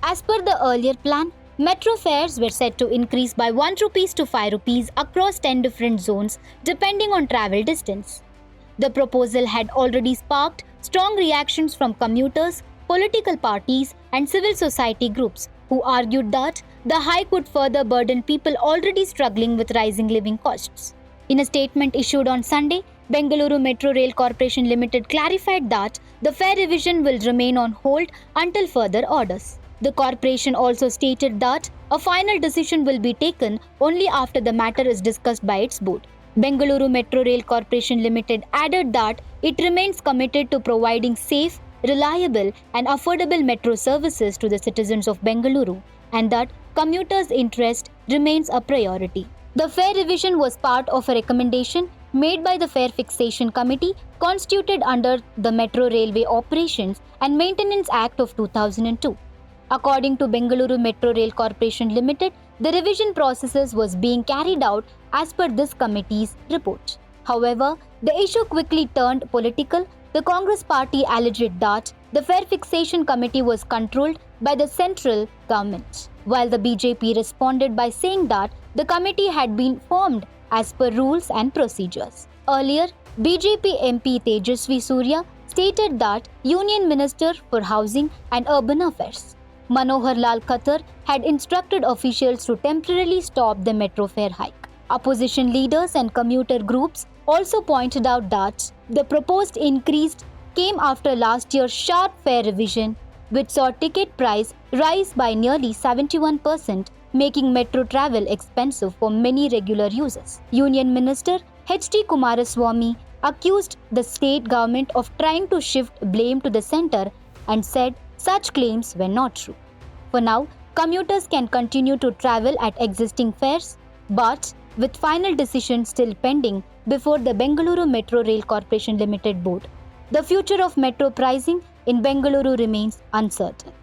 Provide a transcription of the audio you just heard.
As per the earlier plan, metro fares were set to increase by 1 rupees to 5 rupees across 10 different zones depending on travel distance. The proposal had already sparked strong reactions from commuters, political parties, and civil society groups who argued that the hike would further burden people already struggling with rising living costs. In a statement issued on Sunday, Bengaluru Metro Rail Corporation Limited clarified that the fare revision will remain on hold until further orders. The corporation also stated that a final decision will be taken only after the matter is discussed by its board. Bengaluru Metro Rail Corporation Limited added that it remains committed to providing safe, reliable and affordable metro services to the citizens of Bengaluru and that commuters' interest remains a priority. The fare revision was part of a recommendation made by the Fare Fixation Committee constituted under the Metro Railway Operations and Maintenance Act of 2002. According to Bengaluru Metro Rail Corporation Limited, the revision process was being carried out as per this committee's report. However, the issue quickly turned political. The Congress party alleged that the Fare Fixation Committee was controlled by the central government, while the BJP responded by saying that the committee had been formed as per rules and procedures. Earlier, BJP MP Tejasvi Surya stated that Union Minister for Housing and Urban Affairs, Manohar Lal Khattar, had instructed officials to temporarily stop the metro fare hike. Opposition leaders and commuter groups also pointed out that the proposed increase came after last year's sharp fare revision, which saw ticket price rise by nearly 71%, making metro travel expensive for many regular users. Union Minister H.D. Kumaraswamy accused the state government of trying to shift blame to the centre and said such claims were not true. For now, commuters can continue to travel at existing fares, but with final decision still pending before the Bengaluru Metro Rail Corporation Limited board, the future of metro pricing in Bengaluru remains uncertain.